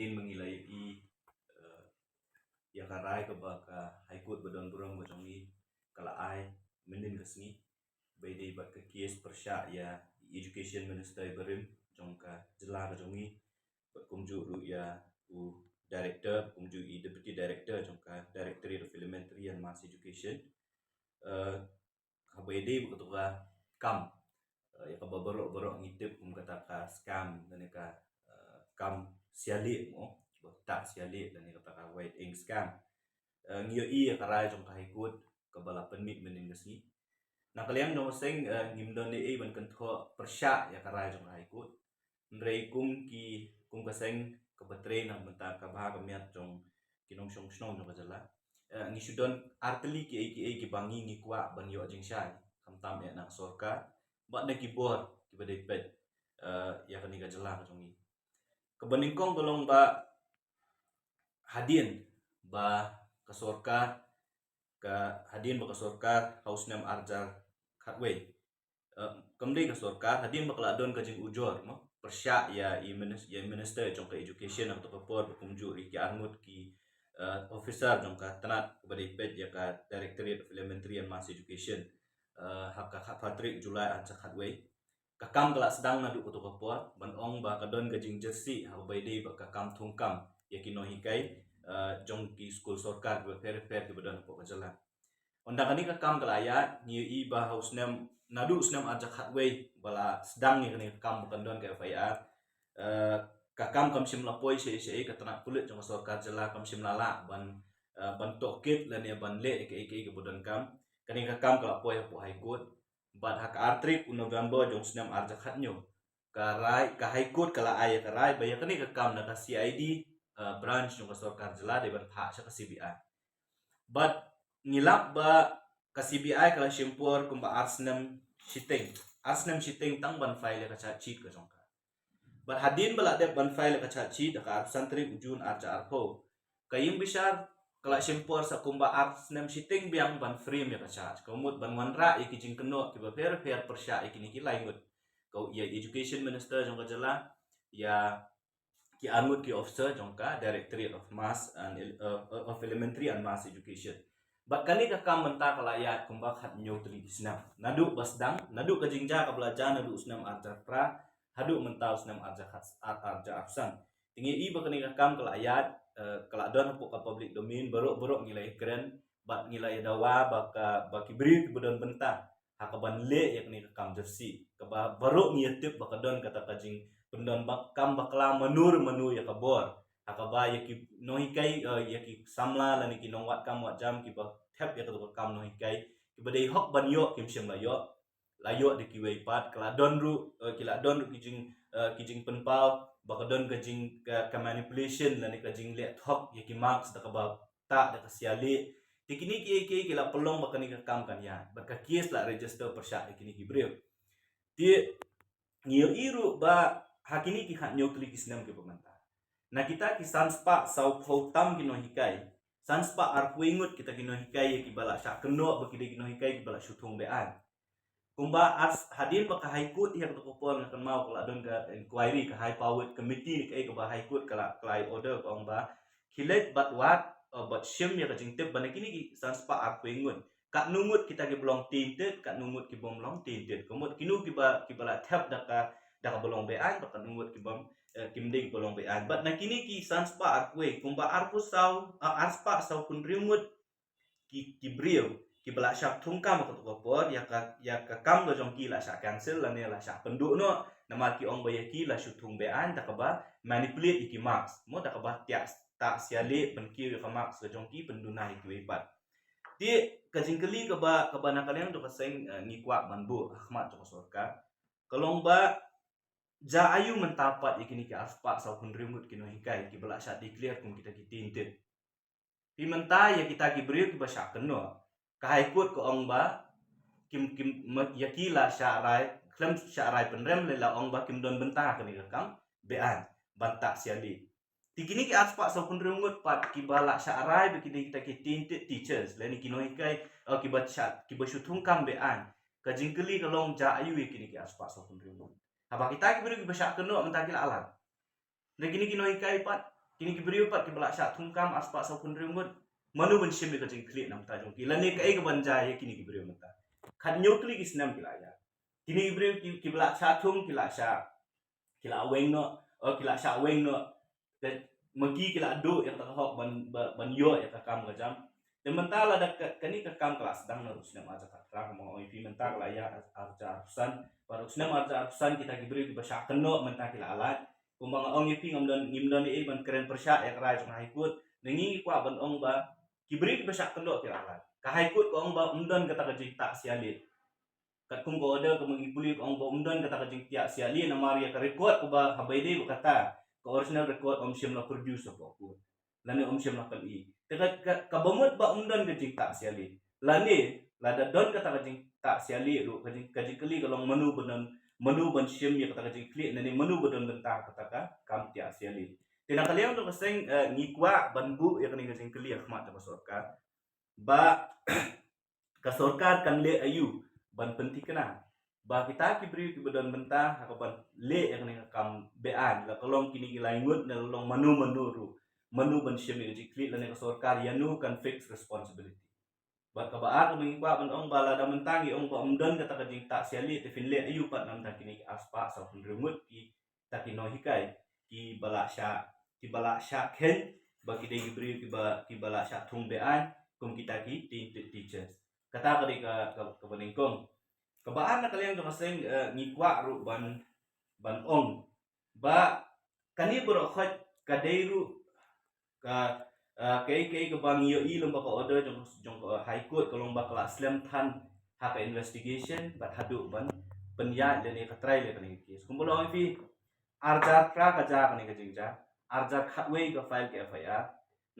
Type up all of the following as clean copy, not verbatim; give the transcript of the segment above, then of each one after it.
hadin mengilai ya karai ke baka haikut badon burung bajongi kala ai menin kesni bayi bat ke kies persya ya education minister berim jongka jela bajongi bat kumju ru ya u director kumju deputy director jongka directorate of elementary and mass education kabede buka kam ya ka borok ngitip kata ka scam dan ka kam sialik mo tak sialik dan kata ka white ink scam ngio i karai jong ka ikut kabala penmit menin gasi na kalian dong seng ngimdon ni ban kentho persya ya karai jong ka ikut ndrei kum ka seng ka batre na menta ka ba ka miat jong kinong shong shong jong ka jala ngi sudon arteli ki bangi ngi kwa ban yo jing shai kam tam ya na sorka ba na ki bor ki badai pet ya kan ni ka jala ka jongi kebeningkong golong ba hadin ba kasorka ka hadin ba kasorka haus nam arjar khatway kemri kasorka hadin ba kladon ka jing ujor mo persya ya minister jong ka education atau kapor kumju ri ki arngut ki officer jong ka tanat badai pet ya ka directorate of elementary and mass education hakka Patrick Julai anca khatway kakam kala sedang nadu kutu kapor ban ong ba kadon ka jing jersey ha baide ba kakam thungkam yakino hikai jong ki school sorkar ba fair ki badon po kajala onda kani kakam kala ayat ni i ba haus nam nadu snam ajak khatway bala sedang ni kani kakam kadon ka FIR kakam kam sim lapoi se katana kulit jong sorkar jala kam sim lala ban tokit lan ya ban le ke badon kam kani kakam kala poi po haikut bat hak artrik November jong snam arja khatnyo karai ka haikut kala ay karai baya kani kakam na ka CID branch jong ka sorkar jela de ban pha sa ka CBI but ngilap ba ka CBI kala shimpor kumba arsnam shiting tang ban file ka chachi ka jong ka but hadin bala de ban file ka chachi da ka santri ujun arja arpo kayim bisar kala shimpor sa kumba arsnam shiting biang ban free me ka charge komut ban wanra iki jing keno ki ba fair persya iki ni kilai ngut kau ya education minister jong ka jela ya ki anut ki officer jong ka directorate of mass and of elementary and mass education bat kani ka kam menta kala ya kumba khat nyu tri snam nadu basdang nadu ka jingja ka belajar nadu snam arja pra hadu menta snam arja arja absan tingi i ba kani ka kam kala ayat kala don po ka public domain borok ngilai keren bat ngilai dawa baki beri kebudon benta hakaban le yak ni kam jersey kaba borok ngiyetip bakadon kata kajing pendon kam bakla menu ya kabor hakaba yaki nohikai yaki samla lani ki nongwat kam wat jam ki ba tap ya to kam nohikai ki badai hok ban yo kim sim layo de ki wei pat kala don ru kijing penpau bakadon kajing ka manipulation lani kajing le thok yaki marks da kaba ta da kasiali tikini ki la pelong bakani ka kam kan ya baka kies la register persya ikini ki breu ti ngio iru ba hakini ki khat nyok li kisnam ke pemanta na kita ki sanspa sau khautam ki no hikai sanspa arpuingut kita ki no hikai ki bala syak keno baki ki no hikai ki bala syutung bean kumba as hadin baka haikut yang to popon kan mau kala don ka inquiry ka high powered committee ke ba haikut kala klai order ong ba kilet but what but shim ya kajing tip banakini ki sanspa arpuingut kat nungut kita ki belong tinted kat nungut ki bom long tinted komot kinu ki bala tap daka belong bean baka nungut ki bom kimding belong bean but nakini ki sanspa arpue kumba arpu sau arspa sau kunrimut ki brio ki bala syak thungkam ko kopor ya ka kam do jong ki la syak cancel la ne la syak penduk no nama ki ong bayaki la syutung bean takaba manipulate iki marks mo takaba tias tak siale penki ka marks jong ki penduna iki wepat di kajingkeli kaba nakalian to kaseng ngikwa manbu ahmad to sorka kalong ba ja ayu mentapat ikini ki aspa sau kunrimut kino hikai ki bala syak declare kum kita ki tinted pi menta ya kita ki beri ki ba syak keno ka haikut ko ong ba kim yakila syarai klem syarai penrem lela ong ba kim don bentah kani kam bean bantak siali tikini ki aspa sau kunrimut pat ki bala syarai bikini kita ki tinted teachers leni kino hikai ki ba syak ki ba syutung kam bean ka jingkeli kalong ja ayu ikini ki aspa sau kunrimut haba kita ki beri ki ba syak keno menta ki alat negini kino hikai pat kini kibrio pat ki balak syak thungkam aspa sa pun rimut manu ban shim ka jing klik nam ta jong ki lani ka ga ban ja ye kini kibrio mata khat nyokli ki snam ki la ya kini kibrio ki balak syak thung ki la syak kila weng no kila syak weng no magi kila do yang tak hok ban yo ya ka kam ka jam de mentala da kani ka kam kelas sedang na rusna ma jaka tra mo oi pi mental la ya arja arsan baru rusna ma arja arsan kita gibri ki basya keno menta kila alat kumbang ong pi ngimdan e ban keren persya ya kra jong haikut nengi kwa ban ong ba gibri ki basya keno kila alat ka haikut ko ong ba umdan kata ka jita sialit kat kum ko ada kemang ipuli ko ong ba umdan kata ka jita siali na maria ka record ko ba habayde kata ko original record om sim la produce ko ko lani om sim la kan i kabamut ba umdan ka jita siali lani lada don kata ka jita siali ru ka jikli kalong manu ban sim ya kata ka jikli nani manu badon bentah kata ka kam tia siali tina kalian to kaseng ngikwa banbu ya kani ka jikli khmat ta sorkar ba ka sorkar kan le ayu ban penting kena ba kita kibri ki badon bentah ka ban le ya kani kam bean la kalong kini gilaingut na long manu ru manu ban sim ya jikli lani ka sorkar yanu kan fix responsibility ba kabaan mengikwa ban ong bala da mentangi ong ba umdan kata ka jing tak siali te finle ayu pat nam ta kini aspa sa pun remut ki takino hikai ki bala sya ken ba ki dei bri ki bala sya thung bean kum kita ki teachers kata ka baningkong kabaan na kalian to kaseng ngikwa ru ban ong ba kani bro khat kadeiru ka kai ke bang yo i lomba ko order jong ko high court ko lomba kala slam than ha ka investigation bat hadu ban penya le ne ka try le kani case kumbulo fi arja tra ka ja kani ka jingja arja khatwe ka file ke FIR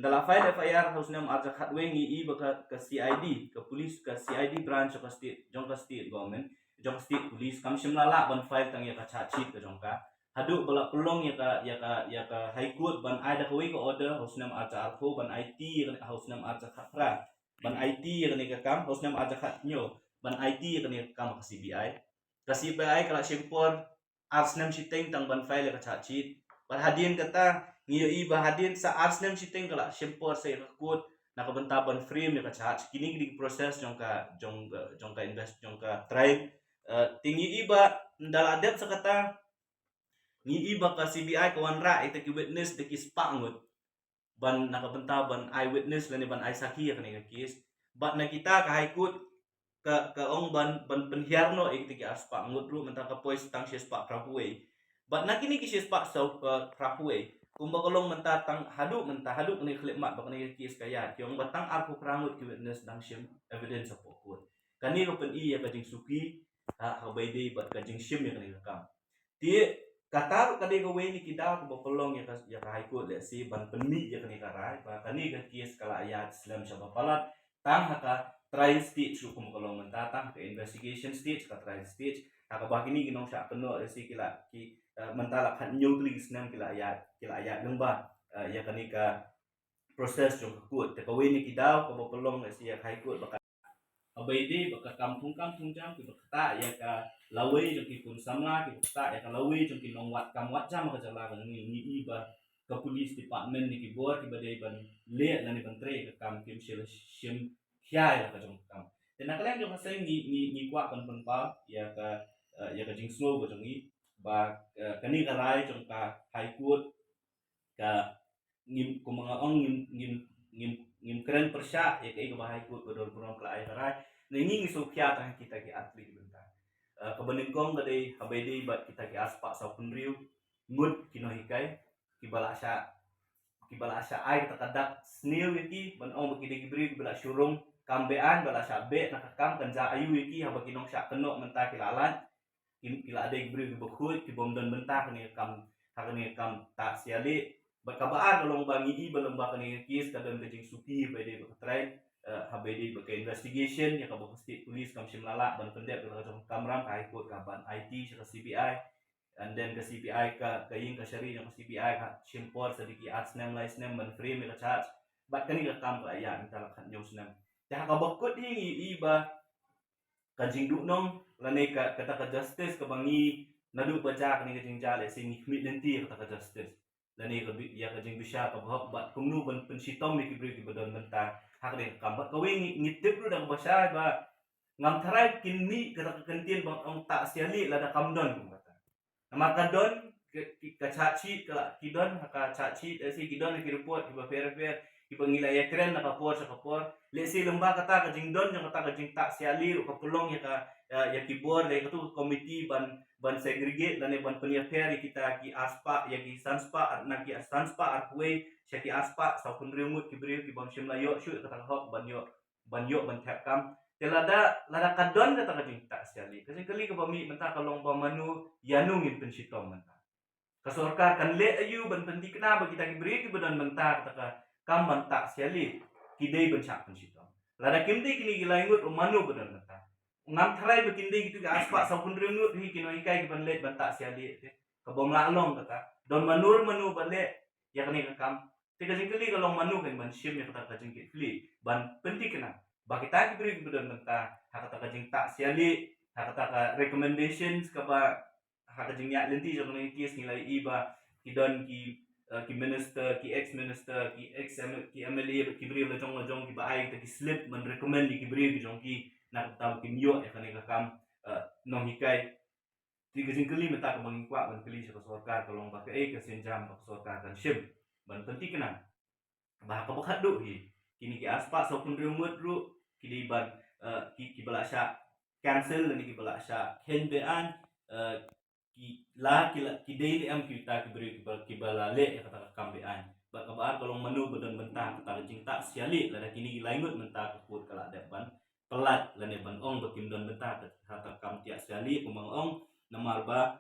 ndala file FIR haus nam arja khatwe ngi i ba ka CID ka police ka CID branch ka state jong ka state government jong state police kam shimla la ban file tang ya ka cha chit ka jong ka hadu bala pelong ya ka high court ban ai da kawai ka order haus nam arja arpo ban IT haus nam arja khatra ban IT ya ni ka kam haus nam arja khatnyo ban IT ya ni ka kam ka CBI kala simpor ars nam siteng tang ban file ka cha chit ban hadin kata ngiyo iba hadin sa ars nam siteng kala simpor sa ka court nakabentaban frame ya ka cha kini di proses jong ka invest jong ka tribe tinggi iba ndala adet sa kata ni iba ka CBI ka wanra ite ki witness de ki spangut ban nakabenta ban eyewitness lani ban ay saki ya kani case bat na kita ka high court ka ong ban penhiarno ite ki aspa ngutru menta ka pois tang spa prapuwe bat na kini ki spa so prapuwe kumba kolong menta tang hadu ni khlemat ba kani case kaya ki ong batang arpu prangut ki witness dang shim evidence of court kani ko pen i ya ka jing suki ha baide bat ka jing shim ya kani kam ti katar kadi ko weni kita ko bapolong ya ka high court le si ban penmi ya kani karai pa kani ka kies kala ayat islam sa bapalat tang haka trial stage hukum kolong mentatang ke investigation stage ka trial stage haka bakini ginong sya keno si kila ki mentala khat nyogli islam kila ayat lengba ya kani ka proses jong court te ka weni kita ko bapolong si ya high court abaide baka kampung jam ki baka ya ka lawe jong ki pun samla ki baka ya ka lawe jong ki nong wat kam wat jam ka jala ni iba ka police department ni ki bor ki badai ban le na ni ban tre ka kam kim shim khia ya ka jong kam tena kalian jong sai ni kwa pan pa ya ka jing slow ka jong ni ba kani ka rai jong ka high court ka ngim ko mga ong ngim keren persya ya ka high court ko dor ka ai rai nengi so kya tang kita ki atli bentar kabaningkong kadai habaide bat kita ki aspa sa punriu ngut kino hikai ki balasya ai takadak snil wiki ban ong baki digibri bala syurung kambean balasya be nakakam kanja ayu wiki haba kinong sya keno menta kilalan kila ade gibri bukut ki bomdan benta kani kam tak siali bakabaan long bangi i balamba kani kis kadang kajing suki baide bakatrai habaide baka investigation ya kabuk state police kam simlala ban pendek ka jong kamram ka ikut ka ban IT sa CBI and then ka CBI ka kayin ka syari ka CBI ka simpor sadiki arts name license ban frame ka charge bat kani ka kam ka ayan talakan news nam ya kabukut hi iba kajing duknong lane ka kata ka justice ka bangi nadu baca kani kajing jale sing himit lenti kata ka justice lani ya ka jing bisa ka bahok bat kumnu ban pensitom ni kibri ki badon mentang hak de kambat kawing ngitip lu dah bahasa ba ngam tharai kinni kata kentin bang ong tak siali lada kamdon kum kata nama kadon ka chachi ka kidon ka chachi si kidon ki report ki ba fair ki pangila ya keren na kapor sa kapor le si lemba kata ka jingdon yang kata ka jing tak siali ru ka pulong ya ka ya kibor le ka tu komiti ban segregate dan ban penia fair kita ki aspa ya ki sanspa na ki sanspa arwe syaki aspa sa pun remut ki bri ki bang shimla yo shu kata hok ban yo ban tap kam lada kadon kata ka jing tak siali kasi kali ka bami menta kalong ba manu yanungin pensitom menta kasorka kan le ayu ban penti kena bagi kita beri ki badan menta kata ka kam ban tak siali kidai ban sak pensitom lada kimti kini gilaingut manu badan menta ngam tharai bekindi gitu ka aspa sa pun rengut hi kino ikai ki ban le ban tak siali ka bom la long kata don manur manu ban le ya kani ka kam tika jingkali kalong manu kan ban shim ya kata ka jingkit fli ban penti kena bagi kita beri kemudian mentah hak kata kajing tak siali hak kata recommendations kaba hak kajing yak lenti jangan kis nilai iba kidon ki minister ki ex minister ki ex ki MLA ki beri lejong ki baai ki slip men recommend ki beri ki jong ki nak tahu ki yo ya kan kam nong hikai ti kajing kali mentah kabang kwa ban kali sa sorkar kalong ba ke senjam ba sorkar kan shim ban penti kena bah kabak hadu hi kini ki aspa so pun rumut ru kini ban ki balasha cancel dan ki balasha henbean ki daily am kita ki beri ki balale ya kata kambean ba kabar kalau menu badan mentah kata cinta siali lada kini laingut mentah keput kala depan pelat lane ban ong bakim don mentah kata kam tiak siali kumang ong namal ba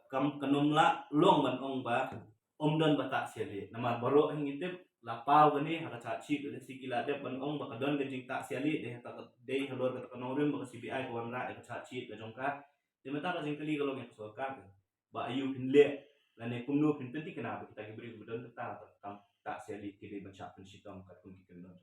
kam kanumla long ban ong ba don batak siali namal baro ngitip lapau gani haka caci ke si kila de ban ong baka don gajing tak siali de ta de halor kata kanorin baka CBI ko wan ra de caci de jongka de mata ka jingkali kalau yang soka ba ayu pinle lane kumnu pin penti kenapa kita beri budon ta tak siali kini ban sak pun sitom ka kun ki kendon